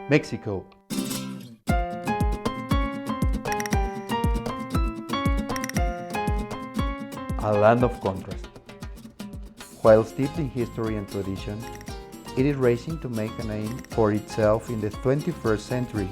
Mexico, a land of contrast. While steeped in history and tradition, it is racing to make a name for itself in the 21st century.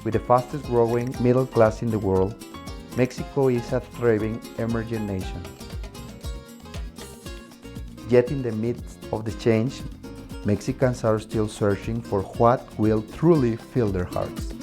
With the fastest growing middle class in the world, Mexico is a thriving emerging nation. Yet in the midst of the change, Mexicans are still searching for what will truly fill their hearts.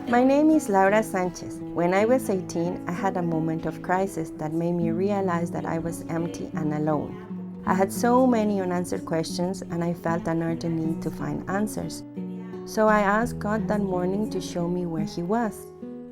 My name is Laura Sanchez. When I was 18, I had a moment of crisis that made me realize that I was empty and alone. I had so many unanswered questions and I felt an urgent need to find answers. So I asked God that morning to show me where He was.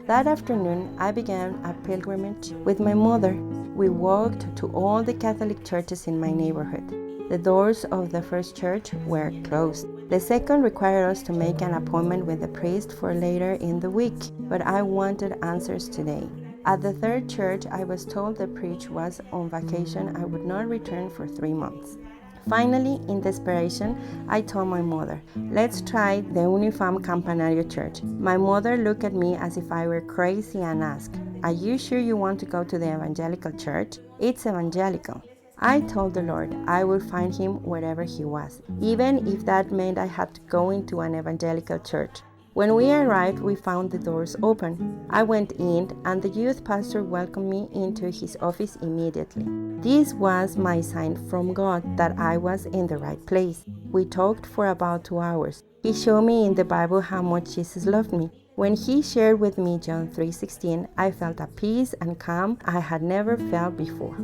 That afternoon, I began a pilgrimage with my mother. We walked to all the Catholic churches in my neighborhood. The doors of the first church were closed. The second required us to make an appointment with the priest for later in the week, but I wanted answers today. At the third church, I was told the priest was on vacation and would not return for 3 months. Finally, in desperation, I told my mother, let's try the Unifam Campanario Church. My mother looked at me as if I were crazy and asked, are you sure you want to go to the evangelical church? It's evangelical. I told the Lord I would find him wherever he was, even if that meant I had to go into an evangelical church. When we arrived, we found the doors open. I went in, and the youth pastor welcomed me into his office immediately. This was my sign from God that I was in the right place. We talked for about 2 hours. He showed me in the Bible how much Jesus loved me. When he shared with me John 3:16, I felt a peace and calm I had never felt before.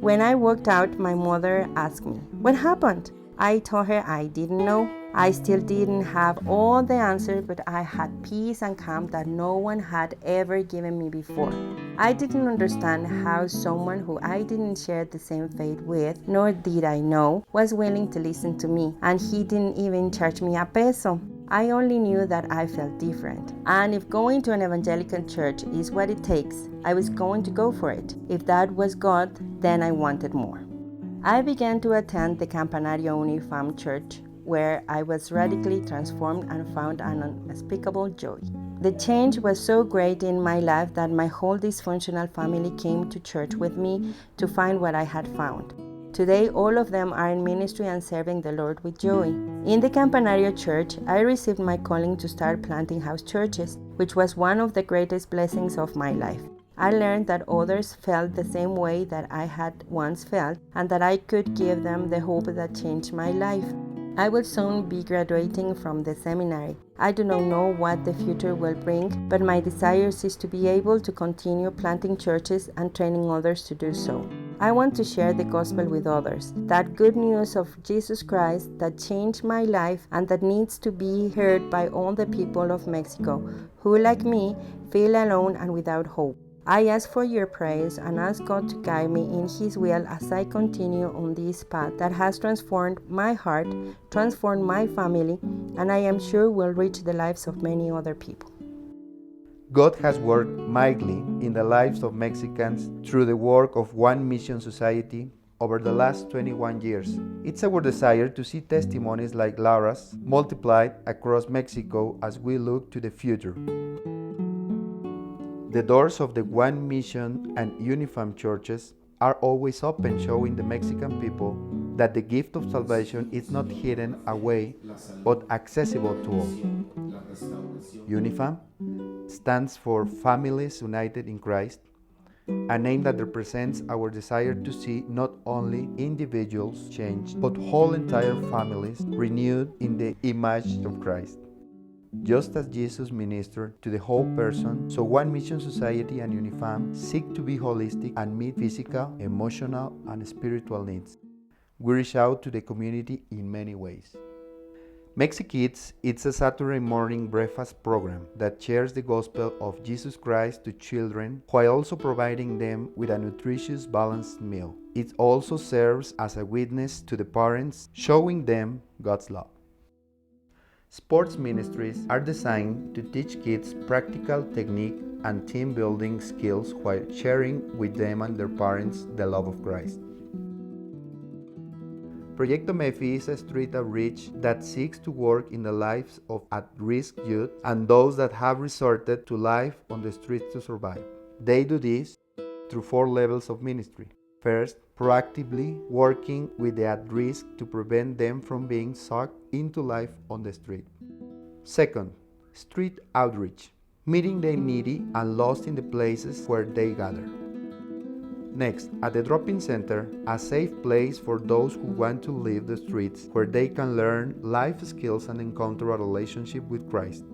When I walked out, my mother asked me, what happened? I told her I didn't know. I still didn't have all the answers, but I had peace and calm that no one had ever given me before. I didn't understand how someone who I didn't share the same faith with, nor did I know, was willing to listen to me, and he didn't even charge me a peso. I only knew that I felt different. And if going to an evangelical church is what it takes, I was going to go for it. If that was God, then I wanted more. I began to attend the Campanario Unifam Church, where I was radically transformed and found an unspeakable joy. The change was so great in my life that my whole dysfunctional family came to church with me to find what I had found. Today, all of them are in ministry and serving the Lord with joy. In the Campanario Church, I received my calling to start planting house churches, which was one of the greatest blessings of my life. I learned that others felt the same way that I had once felt, and that I could give them the hope that changed my life. I will soon be graduating from the seminary. I do not know what the future will bring, but my desire is to be able to continue planting churches and training others to do so. I want to share the gospel with others, that good news of Jesus Christ that changed my life and that needs to be heard by all the people of Mexico who, like me, feel alone and without hope. I ask for your prayers and ask God to guide me in His will as I continue on this path that has transformed my heart, transformed my family, and I am sure will reach the lives of many other people. God has worked mightily in the lives of Mexicans through the work of One Mission Society over the last 21 years. It's our desire to see testimonies like Laura's multiplied across Mexico as we look to the future. The doors of the One Mission and Unifam churches are always open, showing the Mexican people that the gift of salvation is not hidden away, but accessible to all. Unifam stands for Families United in Christ, a name that represents our desire to see not only individuals changed, but whole entire families renewed in the image of Christ. Just as Jesus ministered to the whole person, so One Mission Society and Unifam seek to be holistic and meet physical, emotional, and spiritual needs. We reach out to the community in many ways. Mexikids, it's a Saturday morning breakfast program that shares the gospel of Jesus Christ to children while also providing them with a nutritious, balanced meal. It also serves as a witness to the parents, showing them God's love. Sports ministries are designed to teach kids practical technique and team building skills while sharing with them and their parents the love of Christ. Proyecto MEFI is a street outreach that seeks to work in the lives of at-risk youth and those that have resorted to life on the streets to survive. They do this through 4 levels of ministry. First, proactively working with the at-risk to prevent them from being sucked into life on the street. Second, street outreach, meeting the needy and lost in the places where they gather. Next, at the drop-in center, a safe place for those who want to leave the streets where they can learn life skills and encounter a relationship with Christ.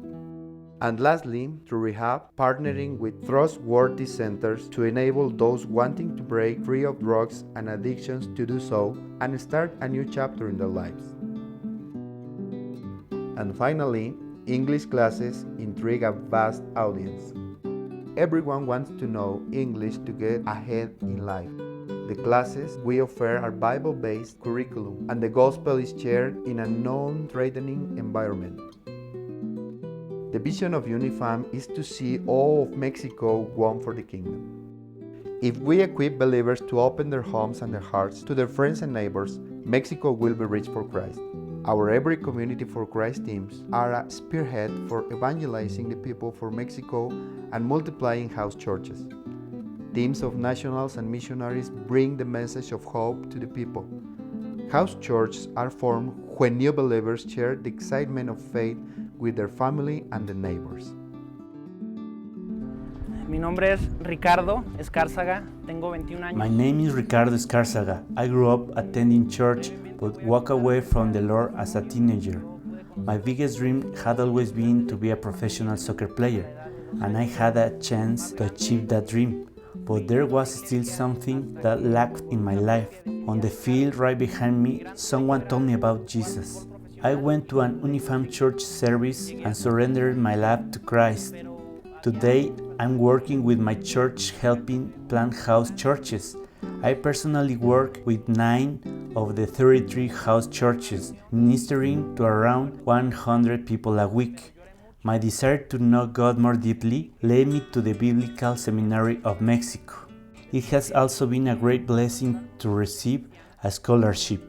And lastly, through rehab, partnering with trustworthy centers to enable those wanting to break free of drugs and addictions to do so and start a new chapter in their lives. And finally, English classes intrigue a vast audience. Everyone wants to know English to get ahead in life. The classes we offer are Bible-based curriculum, and the gospel is shared in a non-threatening environment. The vision of Unifam is to see all of Mexico won for the kingdom. If we equip believers to open their homes and their hearts to their friends and neighbors, Mexico will be reached for Christ. Our Every Community for Christ teams are a spearhead for evangelizing the people for Mexico and multiplying house churches. Teams of nationals and missionaries bring the message of hope to the people. House churches are formed when new believers share the excitement of faith with their family and the neighbors. Mi nombre es Ricardo Escárzaga, tengo 21 años. My name is Ricardo Escárzaga. I grew up attending church but walked away from the Lord as a teenager. My biggest dream had always been to be a professional soccer player, and I had a chance to achieve that dream. But there was still something that lacked in my life. On the field right behind me, someone told me about Jesus. I went to an Unifam church service and surrendered my life to Christ. Today, I'm working with my church helping plant house churches. I personally work with 9 of the 33 house churches, ministering to around 100 people a week. My desire to know God more deeply led me to the Biblical Seminary of Mexico. It has also been a great blessing to receive a scholarship.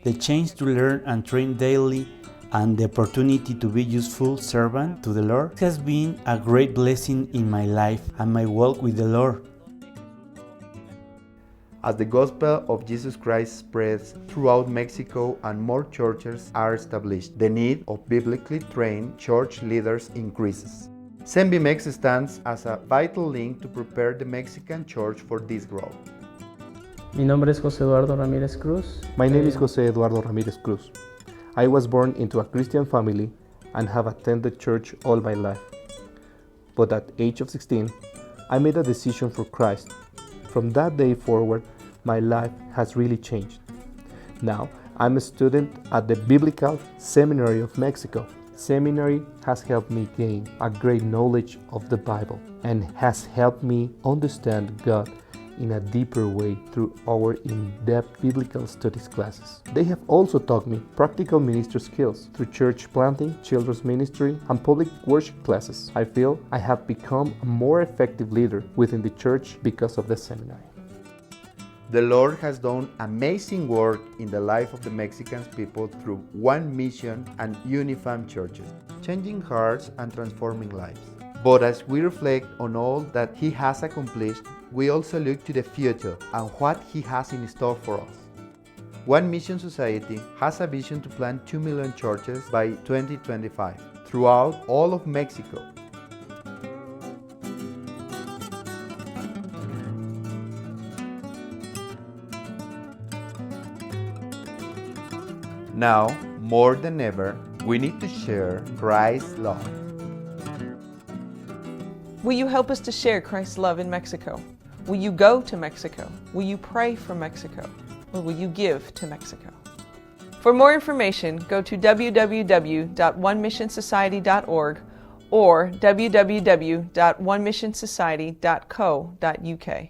The chance to learn and train daily and the opportunity to be a useful servant to the Lord has been a great blessing in my life and my walk with the Lord. As the gospel of Jesus Christ spreads throughout Mexico and more churches are established, the need of biblically trained church leaders increases. CENVIMEX stands as a vital link to prepare the Mexican church for this growth. Mi nombre es José Eduardo Ramírez Cruz. My name is José Eduardo Ramírez Cruz. I was born into a Christian family and have attended church all my life. But at the age of 16, I made a decision for Christ. From that day forward, my life has really changed. Now, I'm a student at the Biblical Seminary of Mexico. Seminary has helped me gain a great knowledge of the Bible and has helped me understand God in a deeper way through our in-depth biblical studies classes. They have also taught me practical ministry skills through church planting, children's ministry, and public worship classes. I feel I have become a more effective leader within the church because of the seminary. The Lord has done amazing work in the life of the Mexican people through One Mission and Unifam churches, changing hearts and transforming lives. But as we reflect on all that He has accomplished, we also look to the future and what He has in store for us. One Mission Society has a vision to plant 2 million churches by 2025 throughout all of Mexico. Now, more than ever, we need to share Christ's love. Will you help us to share Christ's love in Mexico? Will you go to Mexico? Will you pray for Mexico? Or will you give to Mexico? For more information, go to www.onemissonsociety.org or www.onemissonsociety.co.uk.